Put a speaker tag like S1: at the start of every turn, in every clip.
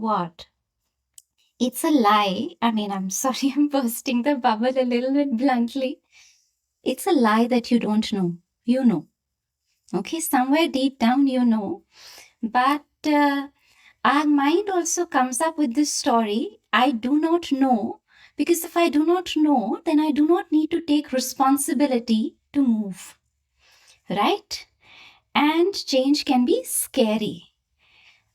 S1: what? It's a lie. I mean, I'm sorry, I'm bursting the bubble a little bit bluntly. It's a lie that you don't know. You know. Okay, somewhere deep down you know. But our mind also comes up with this story, I do not know, because if I do not know, then I do not need to take responsibility to move. Right? And change can be scary.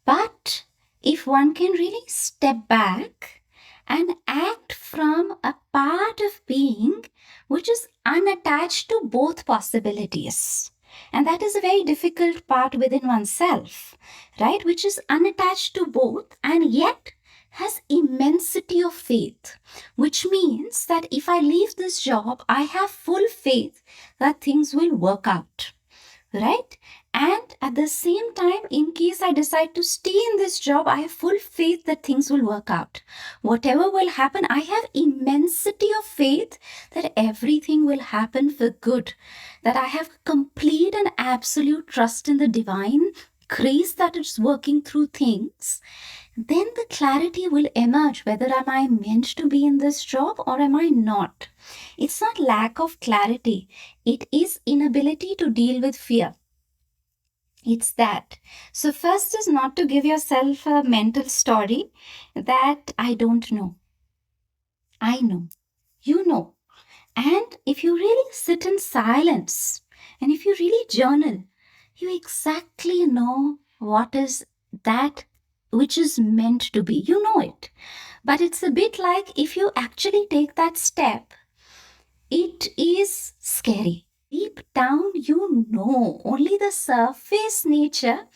S1: But if one can really step back and act from a part of being which is unattached to both possibilities, and that is a very difficult part within oneself, right? Which is unattached to both and yet has immensity of faith, which means that if I leave this job, I have full faith that things will work out, right? And at the same time, in case I decide to stay in this job, I have full faith that things will work out. Whatever will happen, I have immensity of faith that everything will happen for good, that I have complete and absolute trust in the divine grace that is working through things. Then the clarity will emerge whether am I meant to be in this job or am I not. It's not lack of clarity. It is inability to deal with fear. It's that. So first is not to give yourself a mental story that I don't know. I know. You know. And if you really sit in silence and if you really journal, you exactly know what is that which is meant to be. You know it. But it's a bit like if you actually take that step, it is scary. Deep down, you know only the surface nature,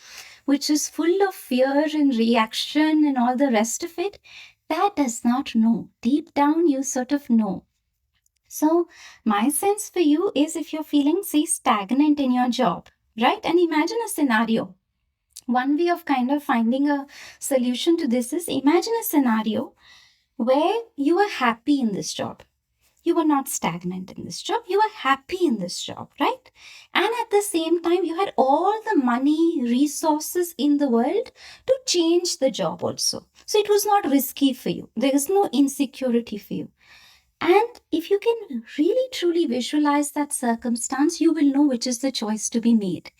S1: which is full of fear and reaction and all the rest of it, that does not know. Deep down, you sort of know. So, my sense for you is if you're feeling, say, stagnant in your job, right? And imagine a scenario. One way of kind of finding a solution to this is imagine a scenario where you are happy in this job. You were not stagnant in this job. You were happy in this job, right? And at the same time, you had all the money, resources in the world to change the job also. So it was not risky for you. There is no insecurity for you. And if you can really truly visualize that circumstance, you will know which is the choice to be made.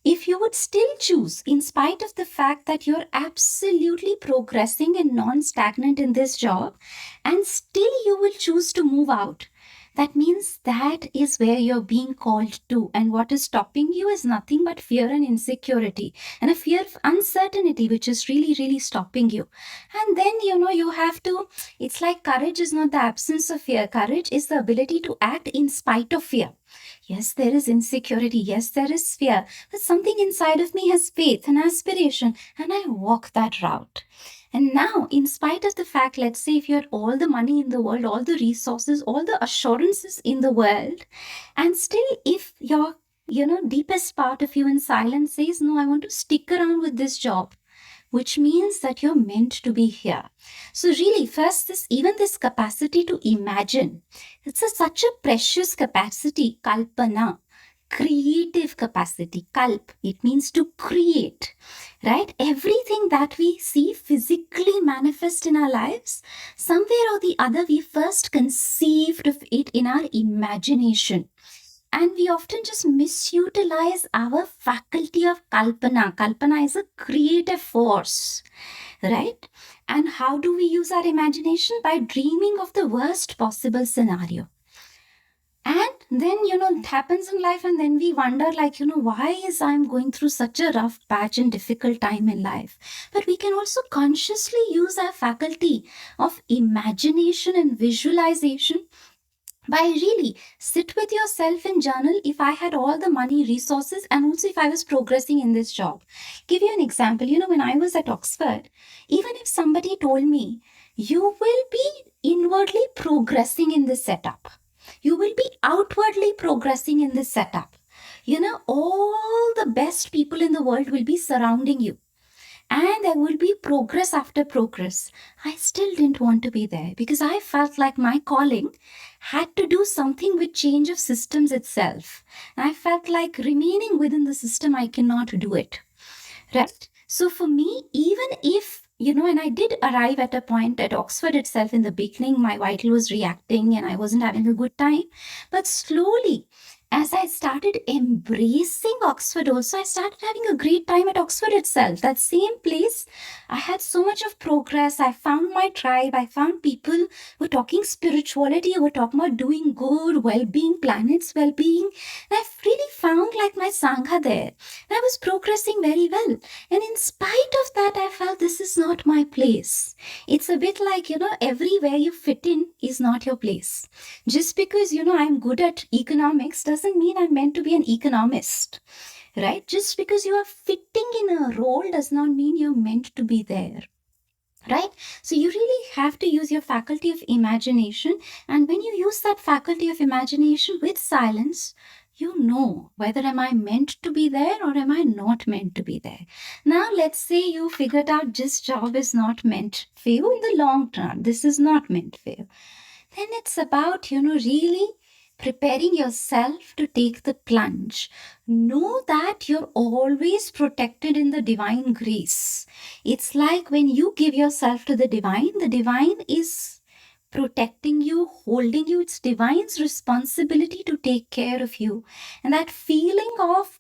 S1: If you would still choose, in spite of the fact that you're absolutely progressing and non-stagnant in this job, and still you will choose to move out, that means that is where you're being called to. And what is stopping you is nothing but fear and insecurity and a fear of uncertainty, which is really, really stopping you. And then, you have to, it's like courage is not the absence of fear. Courage is the ability to act in spite of fear. Yes, there is insecurity. Yes, there is fear. But something inside of me has faith and aspiration, and I walk that route. And now, in spite of the fact, let's say if you had all the money in the world, all the resources, all the assurances in the world, and still if your, deepest part of you in silence says, no, I want to stick around with this job, which means that you're meant to be here. So really, first, this capacity to imagine, it's such a precious capacity, kalpana, creative capacity. Kalp, it means to create, right? Everything that we see physically manifest in our lives, somewhere or the other, we first conceived of it in our imagination. And we often just misutilize our faculty of kalpana. Kalpana is a creative force, right? And how do we use our imagination? By dreaming of the worst possible scenario. And then, it happens in life and then we wonder like, why is I'm going through such a rough patch and difficult time in life? But we can also consciously use our faculty of imagination and visualization by really sit with yourself and journal. If I had all the money, resources, and also if I was progressing in this job. Give you an example. When I was at Oxford, even if somebody told me, you will be inwardly progressing in this setup, you will be outwardly progressing in this setup, all the best people in the world will be surrounding you. And there will be progress after progress. I still didn't want to be there because I felt like my calling had to do something with change of systems itself. And I felt like remaining within the system, I cannot do it. Right? So for me, even if and I did arrive at a point at Oxford itself in the beginning, my vital was reacting and I wasn't having a good time. But slowly, as I started embracing Oxford also, I started having a great time at Oxford itself. That same place, I had so much of progress. I found my tribe. I found people who were talking spirituality, who were talking about doing good, well-being, planets well-being. And I've really found like my Sangha there. And I was progressing very well. And in spite of that, I felt this is not my place. It's a bit like, everywhere you fit in is not your place. Just because, I'm good at economics doesn't mean I'm meant to be an economist, right? Just because you are fitting in a role does not mean you're meant to be there. Right? So you really have to use your faculty of imagination. And when you use that faculty of imagination with silence, you know whether am I meant to be there or am I not meant to be there. Now, let's say you figured out this job is not meant for you in the long term. This is not meant for you. Then it's about, really preparing yourself to take the plunge. Know that you're always protected in the divine grace. It's like when you give yourself to the divine is protecting you, holding you. It's divine's responsibility to take care of you. And that feeling of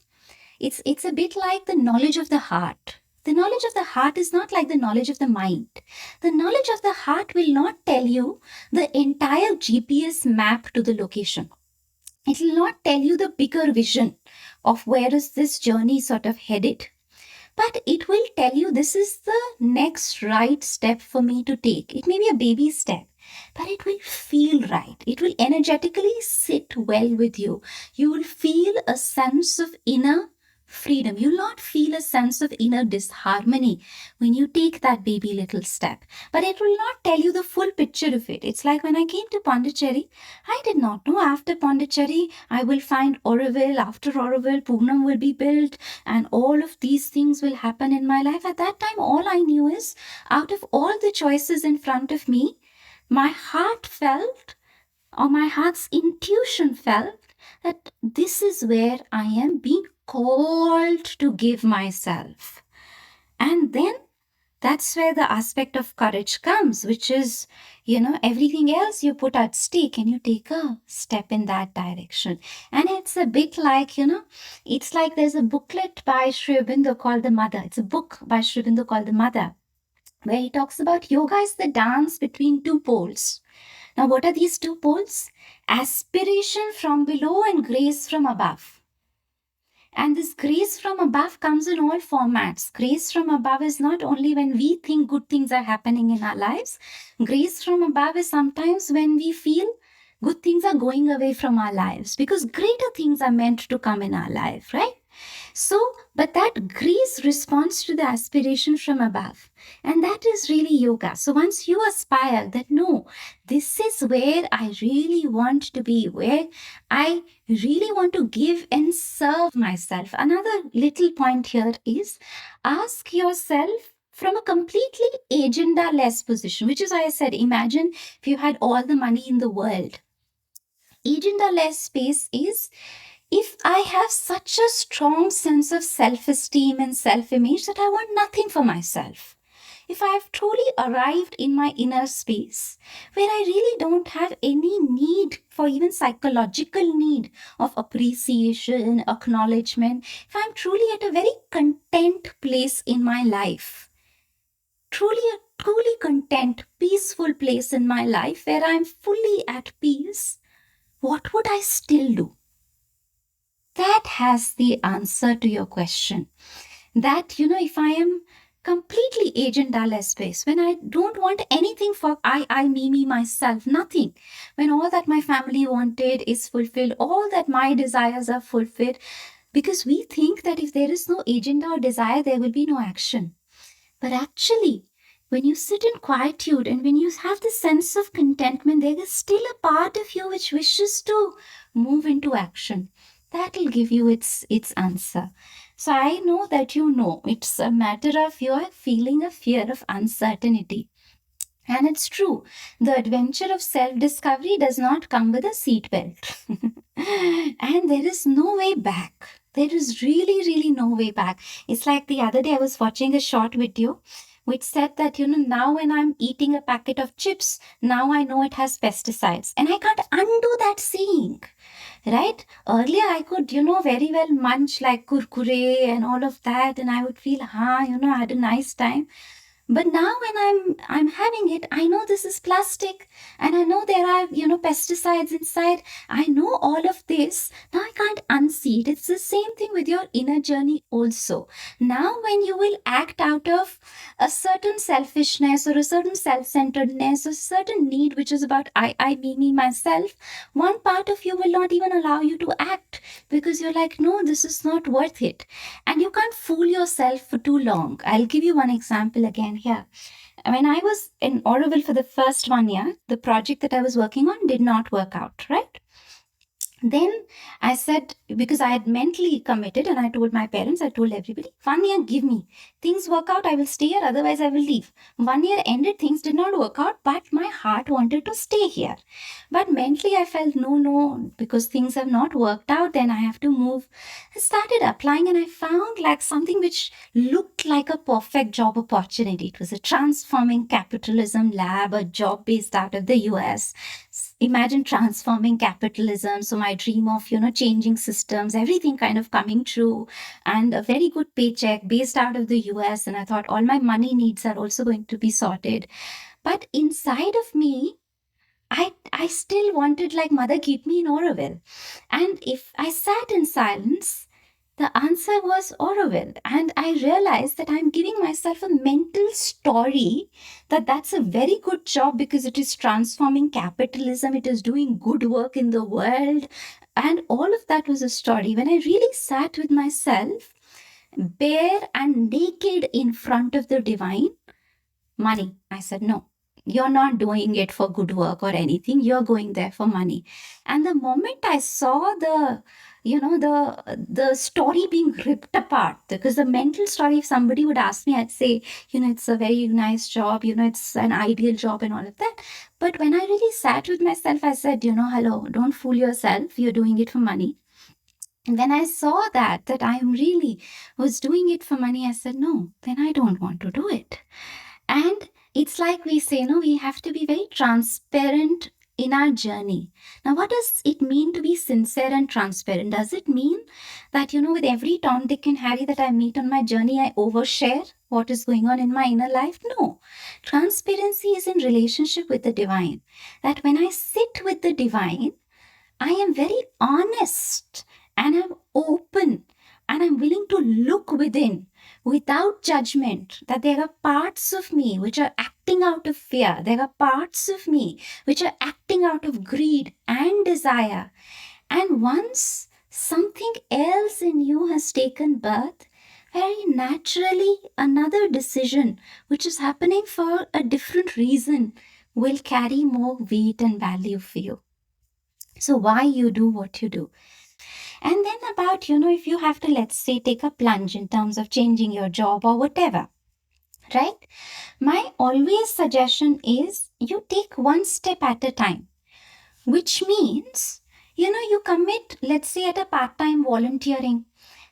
S1: it's a bit like the knowledge of the heart. The knowledge of the heart is not like the knowledge of the mind. The knowledge of the heart will not tell you the entire GPS map to the location. It will not tell you the bigger vision of where is this journey sort of headed. But it will tell you this is the next right step for me to take. It may be a baby step, but it will feel right. It will energetically sit well with you. You will feel a sense of inner freedom. You'll not feel a sense of inner disharmony when you take that baby little step. But it will not tell you the full picture of it. It's like when I came to Pondicherry, I did not know after Pondicherry I will find Auroville. After Auroville, Purnam will be built and all of these things will happen in my life. At that time, all I knew is out of all the choices in front of me, my heart felt, or my heart's intuition felt, that this is where I am being called to give myself. And then that's where the aspect of courage comes, which is, everything else you put at stake and you take a step in that direction. And it's a bit like, it's like there's a booklet by Sri Aurobindo called The Mother. It's a book by Sri Aurobindo called The Mother, where he talks about yoga is the dance between two poles. Now, what are these two poles? Aspiration from below and grace from above. And this grace from above comes in all formats. Grace from above is not only when we think good things are happening in our lives. Grace from above is sometimes when we feel good things are going away from our lives, because greater things are meant to come in our life, right? So, but that grace responds to the aspiration from above. And that is really yoga. So once you aspire that, no, this is where I really want to be, where I really want to give and serve myself. Another little point here is ask yourself from a completely agenda-less position, which is why I said, imagine if you had all the money in the world. Agenda-less space is if I have such a strong sense of self-esteem and self-image that I want nothing for myself. If I have truly arrived in my inner space where I really don't have any need for even psychological need of appreciation, acknowledgement, if I'm truly at a very content place in my life, truly content, peaceful place in my life where I'm fully at peace, what would I still do? That has the answer to your question. That, if I am completely agenda-less space, when I don't want anything for I, me, myself, nothing. When all that my family wanted is fulfilled, all that my desires are fulfilled, because we think that if there is no agenda or desire, there will be no action. But actually, when you sit in quietude and when you have this sense of contentment, there is still a part of you which wishes to move into action. That will give you its answer. So I know that it's a matter of your feeling a fear of uncertainty. And it's true, the adventure of self-discovery does not come with a seatbelt. And there is no way back. There is really, really no way back. It's like the other day I was watching a short video which said that, now when I'm eating a packet of chips, now I know it has pesticides. And I can't undo that saying, right? Earlier, I could, very well munch like kurkure and all of that, and I would feel, I had a nice time. But now when I'm having it, I know this is plastic, and I know there are, pesticides inside. I know all of this. Now I can't unsee it. It's the same thing with your inner journey also. Now when you will act out of a certain selfishness or a certain self-centeredness or certain need which is about me, myself, one part of you will not even allow you to act, because you're like, no, this is not worth it. And you can't fool yourself for too long. I'll give you one example again here. When I was in Oroville for the first 1 year, the project that I was working on did not work out, right? Then I said, because I had mentally committed, and I told my parents, I told everybody, 1 year, give me. Things work out, I will stay here, otherwise I will leave. 1 year ended, things did not work out, but my heart wanted to stay here. But mentally I felt, no, because things have not worked out, then I have to move. I started applying, and I found like something which looked like a perfect job opportunity. It was a transforming capitalism lab, a job based out of the US. Imagine transforming capitalism. So my dream of, changing systems, everything kind of coming true, and a very good paycheck based out of the US. And I thought all my money needs are also going to be sorted. But inside of me, I still wanted, like, mother, keep me in Oroville. And if I sat in silence, the answer was Oroville. And I realized that I'm giving myself a mental story that that's a very good job because it is transforming capitalism, it is doing good work in the world. And all of that was a story. When I really sat with myself, bare and naked in front of the divine, money, I said, no, you're not doing it for good work or anything. You're going there for money. And the moment I saw the story being ripped apart, because the mental story, if somebody would ask me, I'd say, it's a very nice job, it's an ideal job and all of that. But when I really sat with myself, I said, hello, don't fool yourself. You're doing it for money. And when I saw that I really was doing it for money, I said, no, then I don't want to do it. And it's like we say, we have to be very transparent in our journey. Now, what does it mean to be sincere and transparent? Does it mean that, with every Tom, Dick, and Harry that I meet on my journey, I overshare what is going on in my inner life? No. Transparency is in relationship with the divine. That when I sit with the divine, I am very honest and I'm open and I'm willing to look within without judgment, that there are parts of me which are acting out of fear. There are parts of me which are acting out of greed and desire. And once something else in you has taken birth, very naturally another decision which is happening for a different reason will carry more weight and value for you. So why you do what you do? And then about, if you have to, let's say, take a plunge in terms of changing your job or whatever, right? My always suggestion is you take one step at a time, which means, you commit, let's say, at a part-time volunteering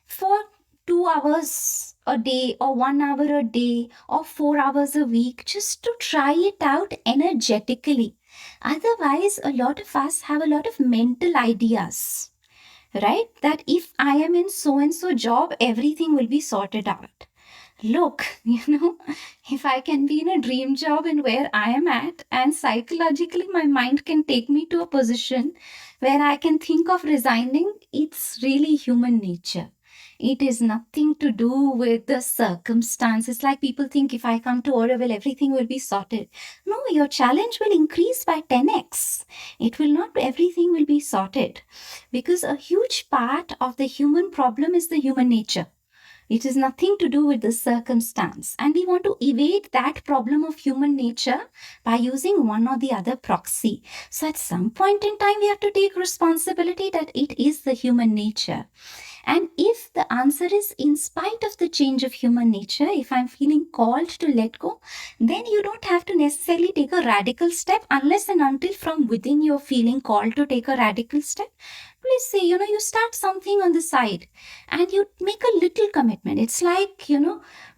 S1: for 2 hours a day or 1 hour a day or 4 hours a week, just to try it out energetically. Otherwise, a lot of us have a lot of mental ideas, right? That if I am in so and so job, everything will be sorted out. Look, if I can be in a dream job and where I am at, and psychologically my mind can take me to a position where I can think of resigning, it's really human nature. It is nothing to do with the circumstances. Like people think if I come to Oroville, everything will be sorted. No, your challenge will increase by 10x. It will not, everything will be sorted. Because a huge part of the human problem is the human nature. It is nothing to do with the circumstance. And we want to evade that problem of human nature by using one or the other proxy. So at some point in time, we have to take responsibility that it is the human nature. And if the answer is in spite of the change of human nature, if I'm feeling called to let go, then you don't have to necessarily take a radical step unless and until from within you're feeling called to take a radical step. Please say, you start something on the side and you make a little commitment. It's like,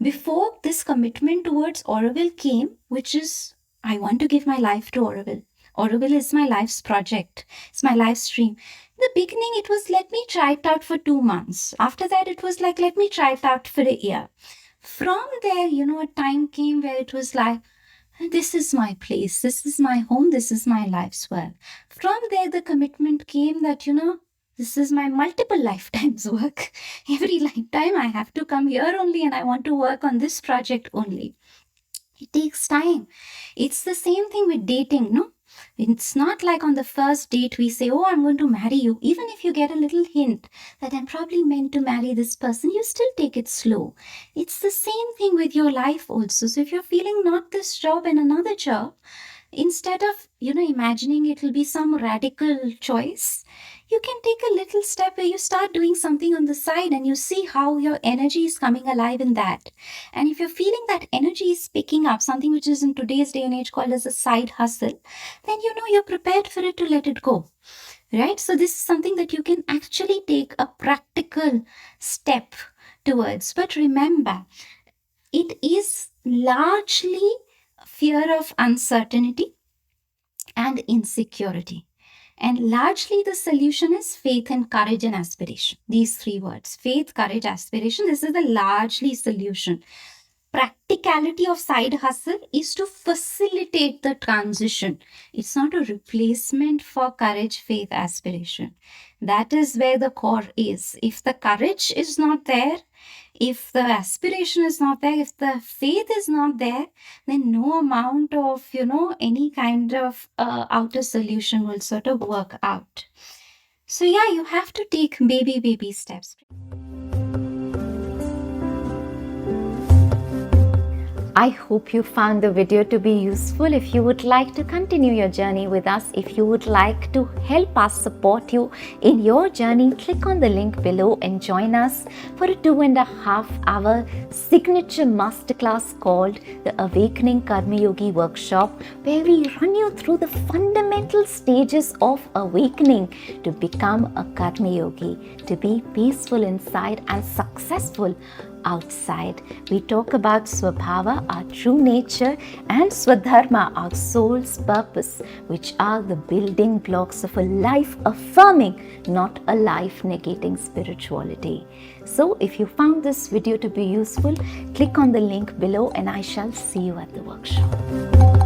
S1: before this commitment towards Auroville came, which is, I want to give my life to Auroville. Auroville is my life's project. It's my life stream. In the beginning, it was, let me try it out for 2 months. After that, it was like, let me try it out for a year. From there, a time came where it was like, this is my place, this is my home, this is my life's work. From there, the commitment came that, this is my multiple lifetimes work. Every lifetime I have to come here only and I want to work on this project only. It takes time. It's the same thing with dating, no? It's not like on the first date we say, oh, I'm going to marry you. Even if you get a little hint that I'm probably meant to marry this person, you still take it slow. It's the same thing with your life also. So if you're feeling not this job and another job, instead of, imagining it will be some radical choice, you can take a little step where you start doing something on the side and you see how your energy is coming alive in that. And if you're feeling that energy is picking up, something which is in today's day and age called as a side hustle, then you're prepared for it to let it go. Right? So this is something that you can actually take a practical step towards. But remember, it is largely fear of uncertainty and insecurity. And largely the solution is faith and courage and aspiration. These 3 words, faith, courage, aspiration, this is the largely solution. Practicality of side hustle is to facilitate the transition. It's not a replacement for courage, faith, aspiration. That is where the core is. If the courage is not there, if the aspiration is not there, if the faith is not there, then no amount of, any kind of outer solution will sort of work out. So yeah, you have to take baby steps. I hope you found the video to be useful. If you would like to continue your journey with us, if you would like to help us support you in your journey, click on the link below and join us for a 2.5-hour signature masterclass called the Awakening Karmayogi Workshop, where we run you through the fundamental stages of awakening to become a Karmayogi, to be peaceful inside and successful outside. We talk about Swabhava, our true nature, and Swadharma, our soul's purpose, which are the building blocks of a life affirming, not a life negating spirituality. So if you found this video to be useful, click on the link below and I shall see you at the workshop.